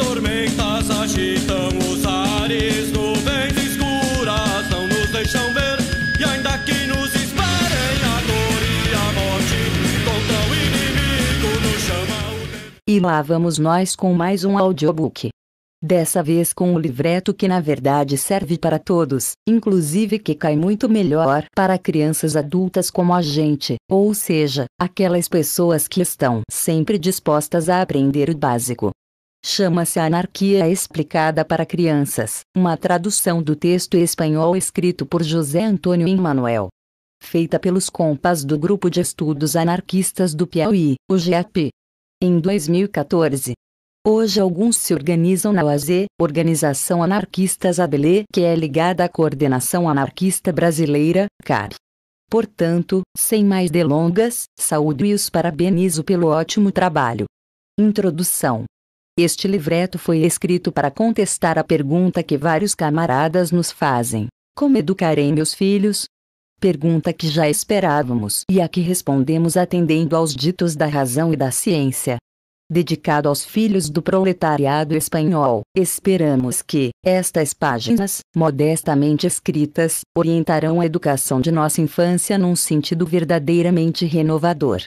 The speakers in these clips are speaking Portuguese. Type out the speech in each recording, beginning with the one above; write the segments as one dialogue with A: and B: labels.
A: tormentas agitam os ares, nuvens escuras não nos deixam ver, e ainda que nos esperem a dor e a morte, contra o inimigo nos chama o tempo.
B: E lá vamos nós com mais um audiobook. Dessa vez com o livreto que na verdade serve para todos, inclusive que cai muito melhor para crianças adultas como a gente, ou seja, aquelas pessoas que estão sempre dispostas a aprender o básico. Chama-se Anarquia Explicada para Crianças, uma tradução do texto espanhol escrito por José Antônio Emmanuel. Feita pelos compas do Grupo de Estudos Anarquistas do Piauí, o GEP. Em 2014. Hoje alguns se organizam na OAZ, Organização Anarquistas ABLE, que é ligada à Coordenação Anarquista Brasileira, CAB. Portanto, sem mais delongas, saúdo e os parabenizo pelo ótimo trabalho. Introdução. Este livreto foi escrito para contestar a pergunta que vários camaradas nos fazem: como educarei meus filhos? Pergunta que já esperávamos e a que respondemos atendendo aos ditos da razão e da ciência. Dedicado aos filhos do proletariado espanhol, esperamos que estas páginas, modestamente escritas, orientarão a educação de nossa infância num sentido verdadeiramente renovador.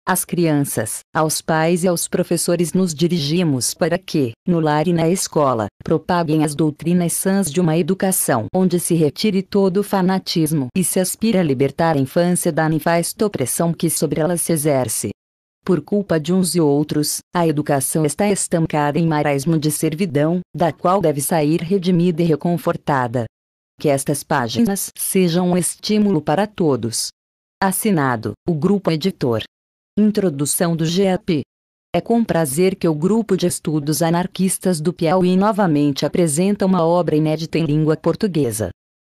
B: Às crianças, aos pais e aos professores nos dirigimos para que, no lar e na escola, propaguem as doutrinas sãs de uma educação onde se retire todo o fanatismo e se aspire a libertar a infância da nefasta opressão que sobre ela se exerce. Por culpa de uns e outros, a educação está estancada em marasmo de servidão, da qual deve sair redimida e reconfortada. Que estas páginas sejam um estímulo para todos. Assinado, o Grupo Editor. Introdução do GEP. É com prazer que o Grupo de Estudos Anarquistas do Piauí novamente apresenta uma obra inédita em língua portuguesa.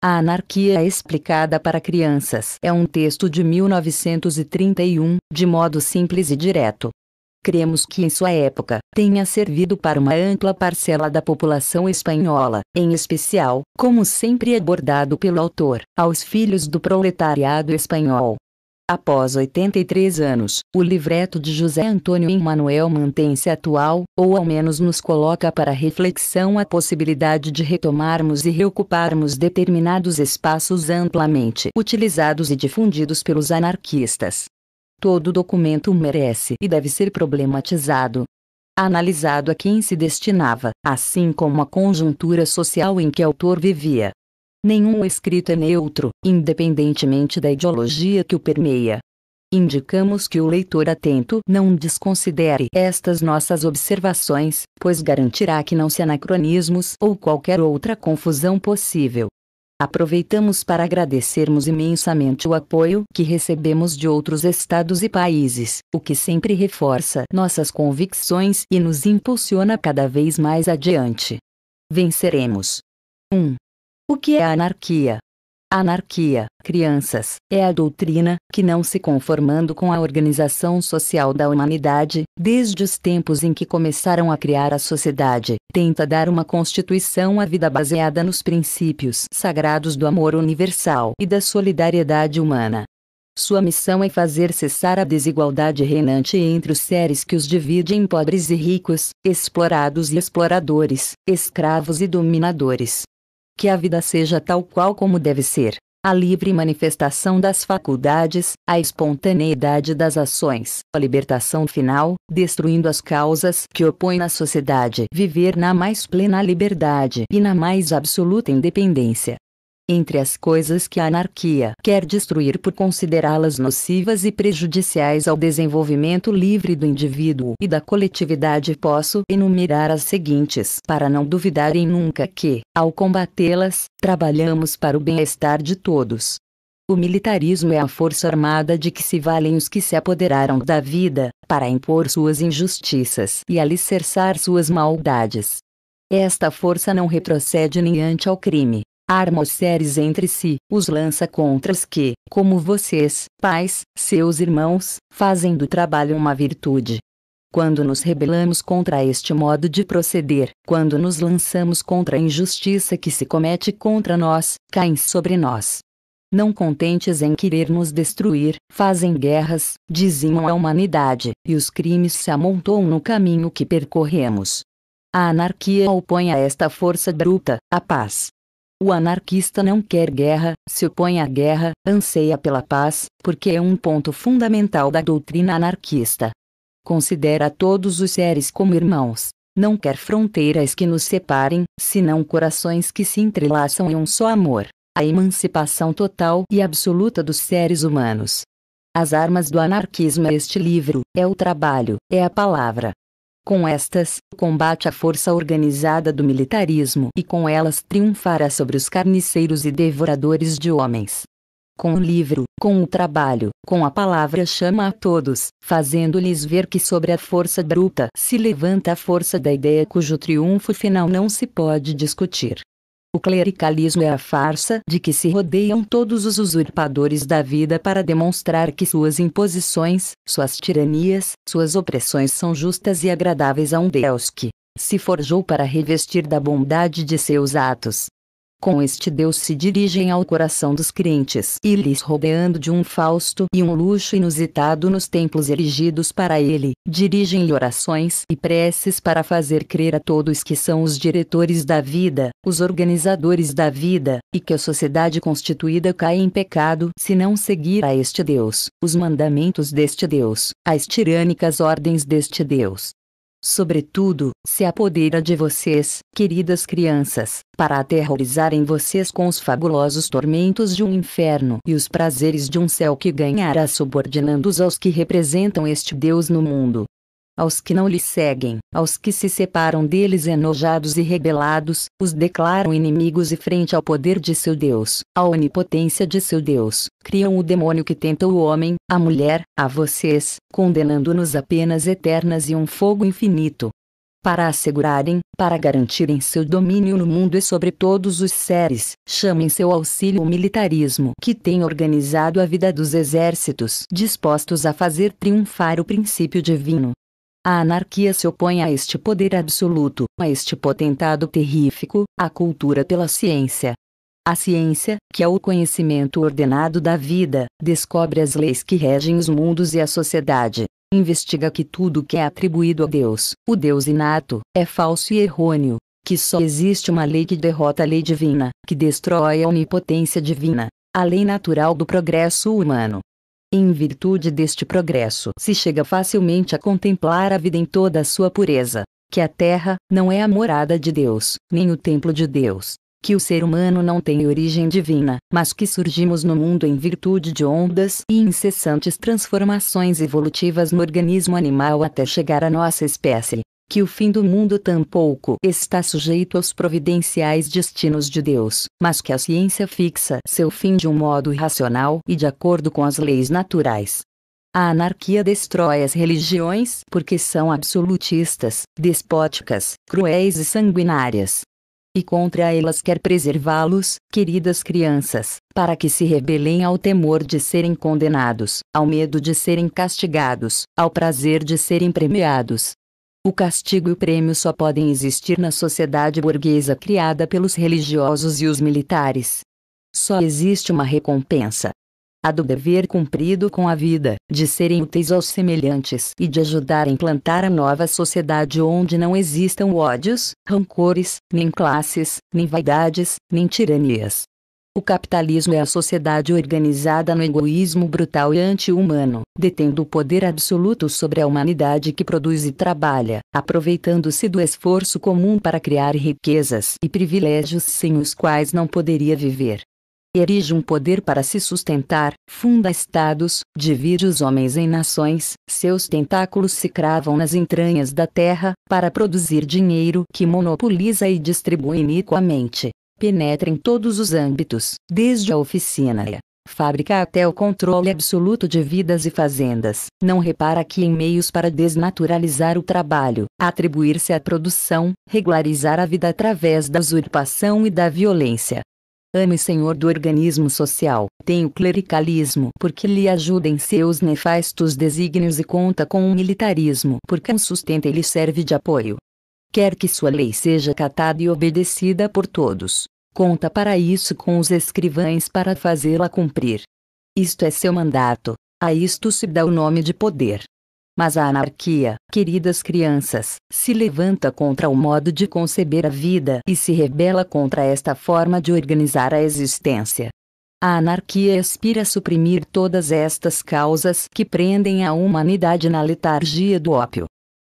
B: A Anarquia Explicada para Crianças é um texto de 1931, de modo simples e direto. Cremos que em sua época, tenha servido para uma ampla parcela da população espanhola, em especial, como sempre abordado pelo autor, aos filhos do proletariado espanhol. Após 83 anos, o livreto de José Antônio Emmanuel mantém-se atual, ou ao menos nos coloca para reflexão a possibilidade de retomarmos e reocuparmos determinados espaços amplamente utilizados e difundidos pelos anarquistas. Todo documento merece e deve ser problematizado. Analisado a quem se destinava, assim como a conjuntura social em que o autor vivia. Nenhum escrito é neutro, independentemente da ideologia que o permeia. Indicamos que o leitor atento não desconsidere estas nossas observações, pois garantirá que não se anacronismos ou qualquer outra confusão possível. Aproveitamos para agradecermos imensamente o apoio que recebemos de outros estados e países, o que sempre reforça nossas convicções e nos impulsiona cada vez mais adiante. Venceremos. 1. O que é a anarquia? A anarquia, crianças, é a doutrina que, não se conformando com a organização social da humanidade, desde os tempos em que começaram a criar a sociedade, tenta dar uma constituição à vida baseada nos princípios sagrados do amor universal e da solidariedade humana. Sua missão é fazer cessar a desigualdade reinante entre os seres que os divide em pobres e ricos, explorados e exploradores, escravos e dominadores. Que a vida seja tal qual como deve ser, a livre manifestação das faculdades, a espontaneidade das ações, a libertação final, destruindo as causas que opõem na sociedade, viver na mais plena liberdade e na mais absoluta independência. Entre as coisas que a anarquia quer destruir por considerá-las nocivas e prejudiciais ao desenvolvimento livre do indivíduo e da coletividade, posso enumerar as seguintes para não duvidarem nunca que, ao combatê-las, trabalhamos para o bem-estar de todos. O militarismo é a força armada de que se valem os que se apoderaram da vida, para impor suas injustiças e alicerçar suas maldades. Esta força não retrocede nem ante ao crime. Arma os seres entre si, os lança contra os que, como vocês, pais, seus irmãos, fazem do trabalho uma virtude. Quando nos rebelamos contra este modo de proceder, quando nos lançamos contra a injustiça que se comete contra nós, caem sobre nós. Não contentes em querer nos destruir, fazem guerras, dizimam a humanidade, e os crimes se amontoam no caminho que percorremos. A anarquia opõe a esta força bruta, a paz. O anarquista não quer guerra, se opõe à guerra, anseia pela paz, porque é um ponto fundamental da doutrina anarquista. Considera todos os seres como irmãos. Não quer fronteiras que nos separem, senão corações que se entrelaçam em um só amor. A emancipação total e absoluta dos seres humanos. As armas do anarquismo é este livro, é o trabalho, é a palavra. Com estas, combate a força organizada do militarismo e com elas triunfará sobre os carniceiros e devoradores de homens. Com o livro, com o trabalho, com a palavra chama a todos, fazendo-lhes ver que sobre a força bruta se levanta a força da ideia cujo triunfo final não se pode discutir. O clericalismo é a farsa de que se rodeiam todos os usurpadores da vida para demonstrar que suas imposições, suas tiranias, suas opressões são justas e agradáveis a um Deus que se forjou para revestir da bondade de seus atos. Com este Deus se dirigem ao coração dos crentes e lhes rodeando de um fausto e um luxo inusitado nos templos erigidos para ele, dirigem-lhe orações e preces para fazer crer a todos que são os diretores da vida, os organizadores da vida, e que a sociedade constituída cai em pecado se não seguir a este Deus, os mandamentos deste Deus, as tirânicas ordens deste Deus. Sobretudo, se apodera de vocês, queridas crianças, para aterrorizarem vocês com os fabulosos tormentos de um inferno e os prazeres de um céu que ganhará subordinando-os aos que representam este Deus no mundo. Aos que não lhe seguem, aos que se separam deles enojados e rebelados, os declaram inimigos e frente ao poder de seu Deus, à onipotência de seu Deus, criam o demônio que tenta o homem, a mulher, a vocês, condenando-nos a penas eternas e um fogo infinito. Para assegurarem, para garantirem seu domínio no mundo e sobre todos os seres, chamem seu auxílio o militarismo que tem organizado a vida dos exércitos dispostos a fazer triunfar o princípio divino. A anarquia se opõe a este poder absoluto, a este potentado terrífico, a cultura pela ciência. A ciência, que é o conhecimento ordenado da vida, descobre as leis que regem os mundos e a sociedade. Investiga que tudo que é atribuído a Deus, o Deus inato, é falso e errôneo. Que só existe uma lei que derrota a lei divina, que destrói a onipotência divina, a lei natural do progresso humano. Em virtude deste progresso se chega facilmente a contemplar a vida em toda a sua pureza, que a terra não é a morada de Deus, nem o templo de Deus, que o ser humano não tem origem divina, mas que surgimos no mundo em virtude de ondas e incessantes transformações evolutivas no organismo animal até chegar à nossa espécie. Que o fim do mundo tampouco está sujeito aos providenciais destinos de Deus, mas que a ciência fixa seu fim de um modo racional e de acordo com as leis naturais. A anarquia destrói as religiões porque são absolutistas, despóticas, cruéis e sanguinárias. E contra elas quer preservá-los, queridas crianças, para que se rebelem ao temor de serem condenados, ao medo de serem castigados, ao prazer de serem premiados. O castigo e o prêmio só podem existir na sociedade burguesa criada pelos religiosos e os militares. Só existe uma recompensa. A do dever cumprido com a vida, de serem úteis aos semelhantes e de ajudar a implantar a nova sociedade onde não existam ódios, rancores, nem classes, nem vaidades, nem tiranias. O capitalismo é a sociedade organizada no egoísmo brutal e anti-humano, detendo o poder absoluto sobre a humanidade que produz e trabalha, aproveitando-se do esforço comum para criar riquezas e privilégios sem os quais não poderia viver. Erige um poder para se sustentar, funda estados, divide os homens em nações, seus tentáculos se cravam nas entranhas da terra, para produzir dinheiro que monopoliza e distribui iniquamente. Penetra em todos os âmbitos, desde a oficina e a fábrica até o controle absoluto de vidas e fazendas. Não repara aqui em meios para desnaturalizar o trabalho, atribuir-se à produção, regularizar a vida através da usurpação e da violência. Ame Senhor do organismo social, tem o clericalismo porque lhe ajuda em seus nefastos desígnios e conta com o militarismo porque o sustenta e lhe serve de apoio. Quer que sua lei seja acatada e obedecida por todos. Conta para isso com os escrivães para fazê-la cumprir. Isto é seu mandato. A isto se dá o nome de poder. Mas a anarquia, queridas crianças, se levanta contra o modo de conceber a vida e se rebela contra esta forma de organizar a existência. A anarquia aspira a suprimir todas estas causas que prendem a humanidade na letargia do ópio.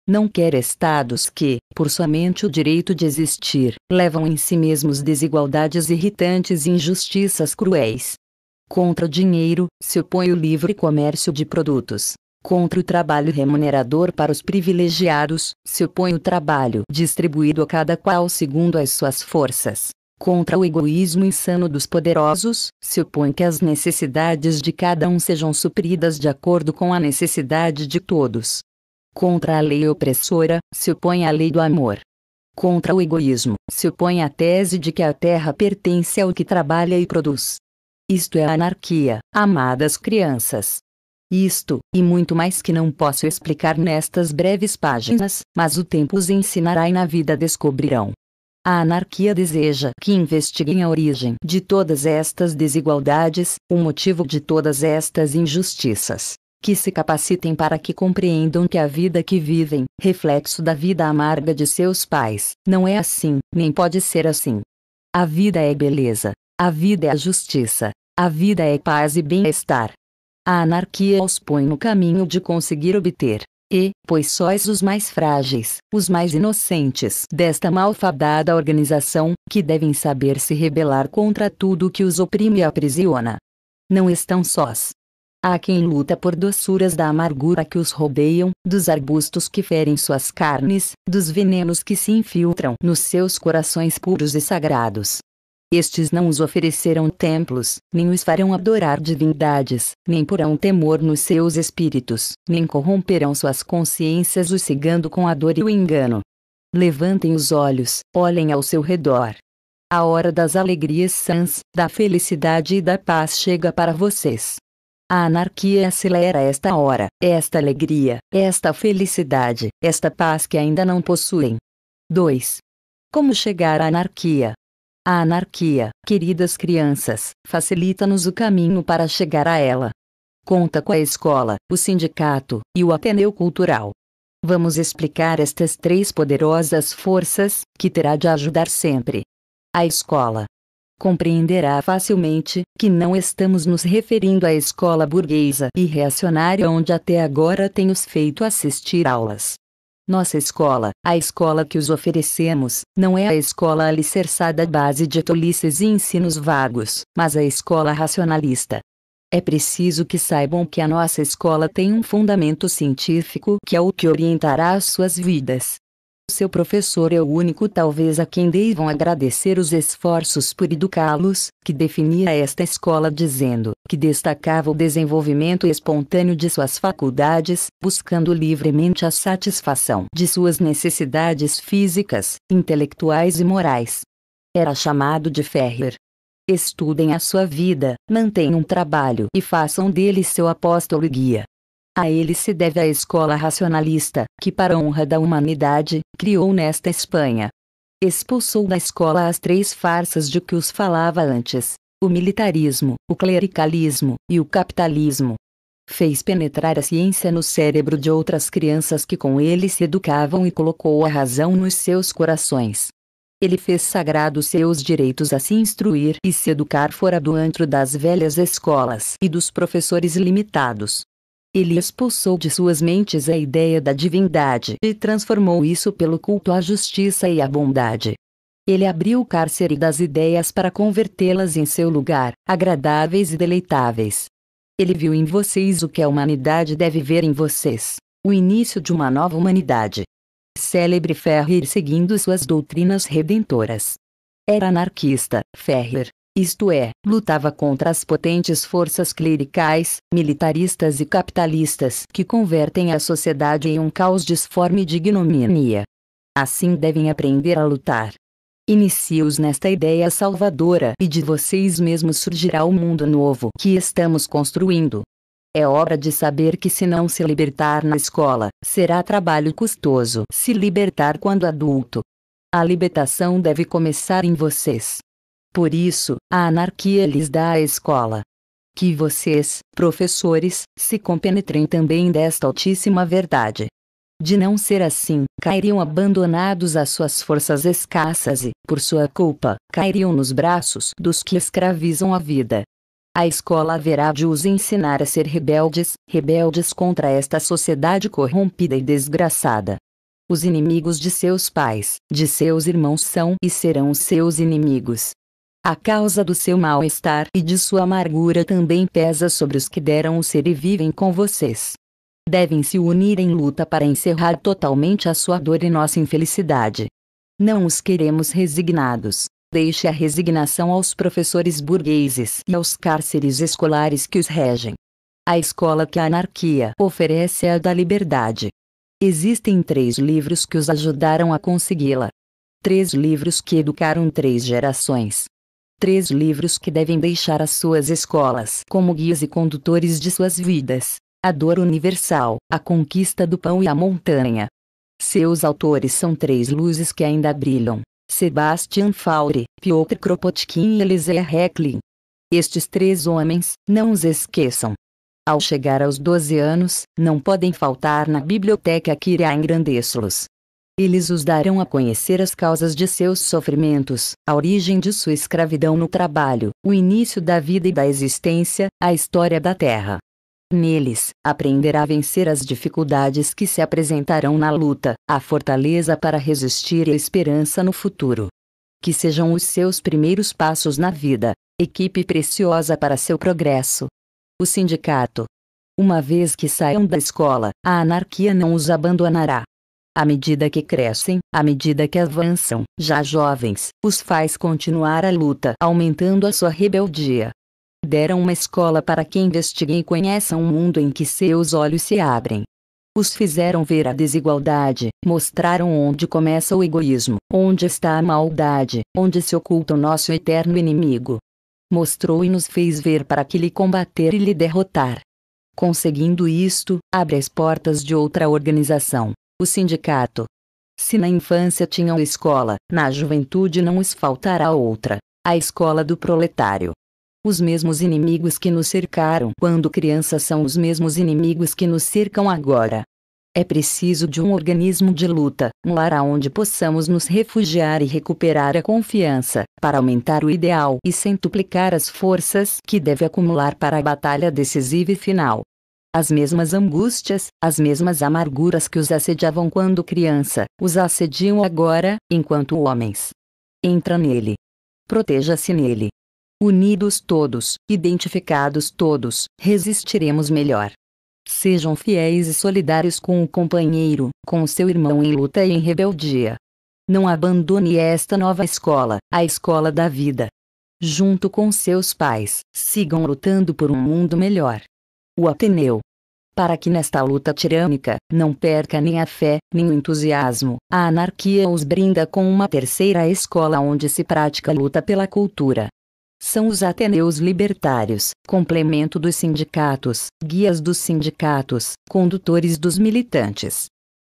B: Não quer estados que, por somente o direito de existir, levam em si mesmos desigualdades irritantes e injustiças cruéis. Contra o dinheiro, se opõe o livre comércio de produtos. Contra o trabalho remunerador para os privilegiados, se opõe o trabalho distribuído a cada qual segundo as suas forças. Contra o egoísmo insano dos poderosos, se opõe que as necessidades de cada um sejam supridas de acordo com a necessidade de todos. Contra a lei opressora, se opõe a lei do amor. Contra o egoísmo, se opõe a tese de que a terra pertence ao que trabalha e produz. Isto é a anarquia, amadas crianças. Isto, e muito mais que não posso explicar nestas breves páginas, mas o tempo os ensinará e na vida descobrirão. A anarquia deseja que investiguem a origem de todas estas desigualdades, o motivo de todas estas injustiças. Que se capacitem para que compreendam que a vida que vivem, reflexo da vida amarga de seus pais, não é assim, nem pode ser assim. A vida é beleza. A vida é a justiça. A vida é paz e bem-estar. A anarquia os põe no caminho de conseguir obter. E, pois sois os mais frágeis, os mais inocentes desta malfadada organização, que devem saber se rebelar contra tudo que os oprime e aprisiona. Não estão sós. Há quem luta por doçuras da amargura que os rodeiam, dos arbustos que ferem suas carnes, dos venenos que se infiltram nos seus corações puros e sagrados. Estes não os oferecerão templos, nem os farão adorar divindades, nem porão temor nos seus espíritos, nem corromperão suas consciências os cegando com a dor e o engano. Levantem os olhos, olhem ao seu redor. A hora das alegrias sãs, da felicidade e da paz chega para vocês. A anarquia acelera esta hora, esta alegria, esta felicidade, esta paz que ainda não possuem. 2. Como chegar à anarquia? A anarquia, queridas crianças, facilita-nos o caminho para chegar a ela. Conta com a escola, o sindicato e o Ateneu Cultural. Vamos explicar estas três poderosas forças, que terá de ajudar sempre. A escola. Compreenderá facilmente que não estamos nos referindo à escola burguesa e reacionária onde até agora tenhos feito assistir aulas. Nossa escola, a escola que os oferecemos, não é a escola alicerçada à base de tolices e ensinos vagos, mas a escola racionalista. É preciso que saibam que a nossa escola tem um fundamento científico que é o que orientará as suas vidas. Seu professor é o único talvez a quem devam agradecer os esforços por educá-los, que definia esta escola dizendo que destacava o desenvolvimento espontâneo de suas faculdades, buscando livremente a satisfação de suas necessidades físicas, intelectuais e morais. Era chamado de Ferrer. Estudem a sua vida, mantenham um trabalho e façam dele seu apóstolo e guia. A ele se deve a escola racionalista, que para a honra da humanidade, criou nesta Espanha. Expulsou da escola as três farsas de que os falava antes, o militarismo, o clericalismo, e o capitalismo. Fez penetrar a ciência no cérebro de outras crianças que com ele se educavam e colocou a razão nos seus corações. Ele fez sagrados seus direitos a se instruir e se educar fora do antro das velhas escolas e dos professores limitados. Ele expulsou de suas mentes a ideia da divindade e transformou isso pelo culto à justiça e à bondade. Ele abriu o cárcere das ideias para convertê-las em seu lugar, agradáveis e deleitáveis. Ele viu em vocês o que a humanidade deve ver em vocês, o início de uma nova humanidade. Célebre Ferrer seguindo suas doutrinas redentoras. Era anarquista, Ferrer. Isto é, lutava contra as potentes forças clericais, militaristas e capitalistas que convertem a sociedade em um caos disforme de ignomínia. Assim devem aprender a lutar. Inicie-os nesta ideia salvadora e de vocês mesmos surgirá o mundo novo que estamos construindo. É hora de saber que se não se libertar na escola, será trabalho custoso se libertar quando adulto. A libertação deve começar em vocês. Por isso, a anarquia lhes dá a escola. Que vocês, professores, se compenetrem também desta altíssima verdade. De não ser assim, cairiam abandonados às suas forças escassas e, por sua culpa, cairiam nos braços dos que escravizam a vida. A escola haverá de os ensinar a ser rebeldes, rebeldes contra esta sociedade corrompida e desgraçada. Os inimigos de seus pais, de seus irmãos são e serão seus inimigos. A causa do seu mal-estar e de sua amargura também pesa sobre os que deram o ser e vivem com vocês. Devem se unir em luta para encerrar totalmente a sua dor e nossa infelicidade. Não os queremos resignados. Deixe a resignação aos professores burgueses e aos cárceres escolares que os regem. A escola que a anarquia oferece é a da liberdade. Existem 3 livros que os ajudaram a consegui-la. 3 livros que educaram 3 gerações. 3 livros que devem deixar as suas escolas como guias e condutores de suas vidas. A dor universal, a conquista do pão e a montanha. Seus autores são 3 luzes que ainda brilham: Sebastian Faure, Piotr Kropotkin e Elisée Rechlin. Estes 3 homens, não os esqueçam. Ao chegar aos 12 anos, não podem faltar na biblioteca que irá engrandecê-los. Eles os darão a conhecer as causas de seus sofrimentos, a origem de sua escravidão no trabalho, o início da vida e da existência, a história da Terra. Neles, aprenderá a vencer as dificuldades que se apresentarão na luta, a fortaleza para resistir e a esperança no futuro. Que sejam os seus primeiros passos na vida, equipe preciosa para seu progresso. O sindicato. Uma vez que saiam da escola, a anarquia não os abandonará. À medida que crescem, à medida que avançam, já jovens, os faz continuar a luta, aumentando a sua rebeldia. Deram uma escola para que investiguem e conheçam um mundo em que seus olhos se abrem. Os fizeram ver a desigualdade, mostraram onde começa o egoísmo, onde está a maldade, onde se oculta o nosso eterno inimigo. Mostrou e nos fez ver para que lhe combater e lhe derrotar. Conseguindo isto, abre as portas de outra organização, o sindicato. Se na infância tinham escola, na juventude não os faltará outra, a escola do proletário. Os mesmos inimigos que nos cercaram quando crianças são os mesmos inimigos que nos cercam agora. É preciso de um organismo de luta, um lar onde possamos nos refugiar e recuperar a confiança, para aumentar o ideal e centuplicar as forças que deve acumular para a batalha decisiva e final. As mesmas angústias, as mesmas amarguras que os assediavam quando criança, os assediam agora, enquanto homens. Entra nele. Proteja-se nele. Unidos todos, identificados todos, resistiremos melhor. Sejam fiéis e solidários com o companheiro, com o seu irmão em luta e em rebeldia. Não abandone esta nova escola, a escola da vida. Junto com seus pais, sigam lutando por um mundo melhor. O Ateneu. Para que nesta luta tirânica, não perca nem a fé, nem o entusiasmo, a anarquia os brinda com uma terceira escola onde se pratica a luta pela cultura. São os Ateneus libertários, complemento dos sindicatos, guias dos sindicatos, condutores dos militantes.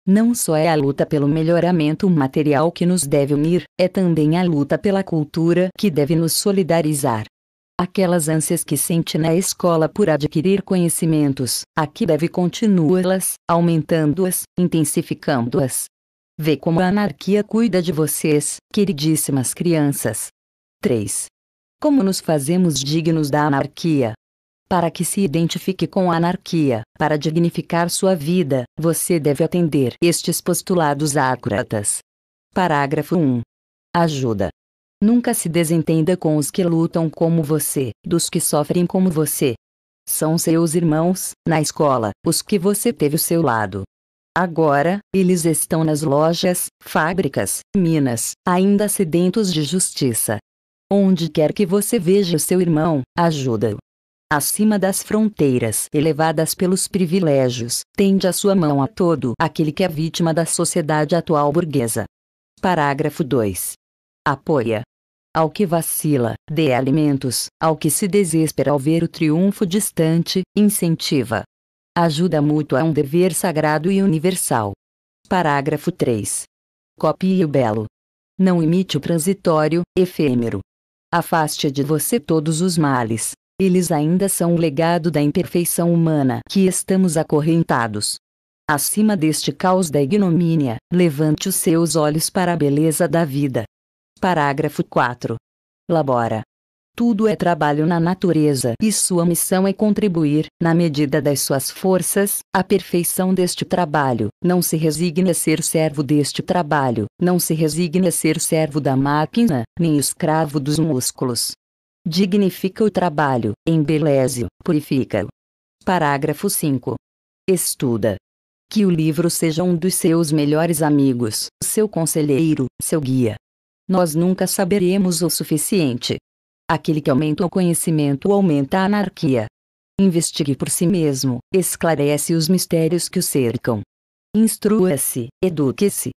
B: Não só é a luta pelo melhoramento material que nos deve unir, é também a luta pela cultura que deve nos solidarizar. Aquelas ânsias que sente na escola por adquirir conhecimentos, aqui deve continuá-las, aumentando-as, intensificando-as. Vê como a anarquia cuida de vocês, queridíssimas crianças. 3. Como nos fazemos dignos da anarquia? Para que se identifique com a anarquia, para dignificar sua vida, você deve atender estes postulados ácratas. Parágrafo 1. Ajuda. Nunca se desentenda com os que lutam como você, dos que sofrem como você. São seus irmãos, na escola, os que você teve ao seu lado. Agora, eles estão nas lojas, fábricas, minas, ainda sedentos de justiça. Onde quer que você veja o seu irmão, ajuda-o. Acima das fronteiras elevadas pelos privilégios, tende a sua mão a todo aquele que é vítima da sociedade atual burguesa. Parágrafo 2. Apoia. Ao que vacila, dê alimentos, ao que se desespera ao ver o triunfo distante, incentiva. Ajuda mútua é um dever sagrado e universal. Parágrafo 3. Copie o belo. Não imite o transitório, efêmero. Afaste de você todos os males, Eles ainda são o legado da imperfeição humana que estamos acorrentados. Acima deste caos da ignomínia, levante os seus olhos para a beleza da vida. Parágrafo 4. Labora. Tudo é trabalho na natureza e sua missão é contribuir, na medida das suas forças, à perfeição deste trabalho. Não se resigne a ser servo deste trabalho, não se resigne a ser servo da máquina, nem escravo dos músculos. Dignifica o trabalho, embeleze-o, purifica-o. Parágrafo 5. Estuda. Que o livro seja um dos seus melhores amigos, seu conselheiro, seu guia. Nós nunca saberemos o suficiente. Aquele que aumenta o conhecimento aumenta a anarquia. Investigue por si mesmo, esclarece os mistérios que o cercam. Instrua-se, eduque-se.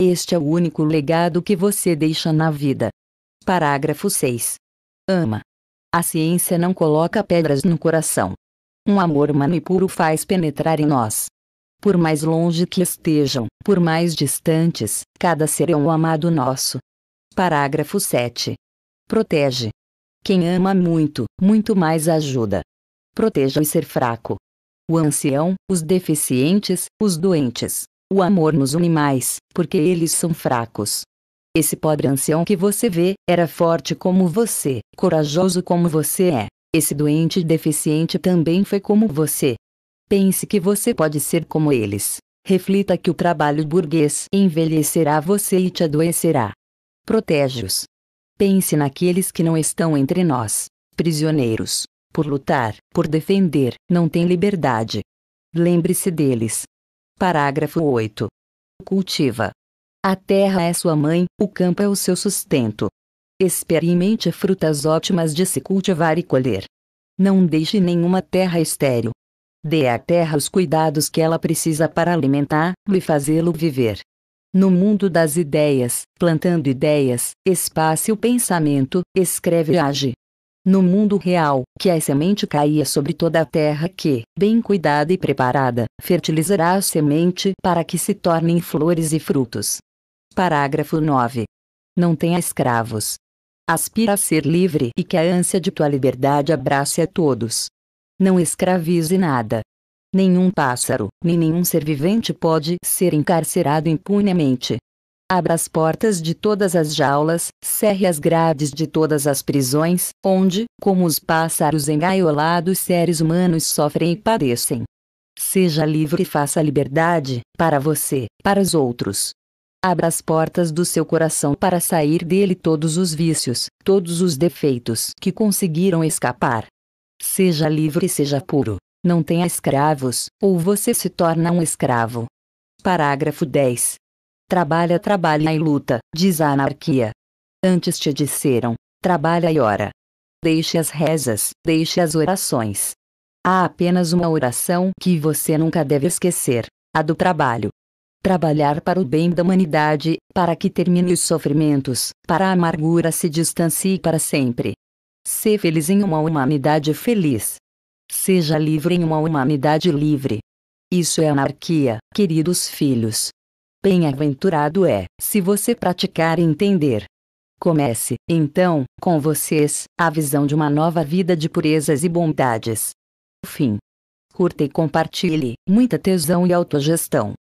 B: Este é o único legado que você deixa na vida. Parágrafo 6. Ama. A ciência não coloca pedras no coração. Um amor humano e puro faz penetrar em nós. Por mais longe que estejam, por mais distantes, cada ser é um amado nosso. Parágrafo 7. Protege. Quem ama muito, muito mais ajuda. Proteja o ser fraco. O ancião, os deficientes, os doentes. O amor nos une mais, porque eles são fracos. Esse pobre ancião que você vê, era forte como você, corajoso como você é. Esse doente e deficiente também foi como você. Pense que você pode ser como eles. Reflita que o trabalho burguês envelhecerá você e te adoecerá. Protege-os. Pense naqueles que não estão entre nós, prisioneiros. Por lutar, por defender, não têm liberdade. Lembre-se deles. Parágrafo 8. Cultiva. A terra é sua mãe, o campo é o seu sustento. Experimente frutas ótimas de se cultivar e colher. Não deixe nenhuma terra estéril. Dê à terra os cuidados que ela precisa para alimentá-lo e fazê-lo viver. No mundo das ideias, plantando ideias, espace o pensamento, escreve e age. No mundo real, que a semente caia sobre toda a terra que, bem cuidada e preparada, fertilizará a semente para que se tornem flores e frutos. Parágrafo 9. Não tenha escravos. Aspira a ser livre e que a ânsia de tua liberdade abrace a todos. Não escravize nada. Nenhum pássaro, nem nenhum ser vivente pode ser encarcerado impunemente. Abra as portas de todas as jaulas, cerre as grades de todas as prisões, onde, como os pássaros engaiolados, seres humanos sofrem e padecem. Seja livre e faça a liberdade, para você, para os outros. Abra as portas do seu coração para sair dele todos os vícios, todos os defeitos que conseguiram escapar. Seja livre e seja puro. Não tenha escravos, ou você se torna um escravo. Parágrafo 10. Trabalha e luta, diz a anarquia. Antes te disseram, trabalha e ora. Deixe as rezas, deixe as orações. Há apenas uma oração que você nunca deve esquecer, a do trabalho. Trabalhar para o bem da humanidade, para que termine os sofrimentos, para a amargura se distancie para sempre. Ser feliz em uma humanidade feliz. Seja livre em uma humanidade livre. Isso é anarquia, queridos filhos. Bem-aventurado é, se você praticar e entender. Comece, então, com vocês, a visão de uma nova vida de purezas e bondades. Fim. Curta e compartilhe, muita tesão e autogestão.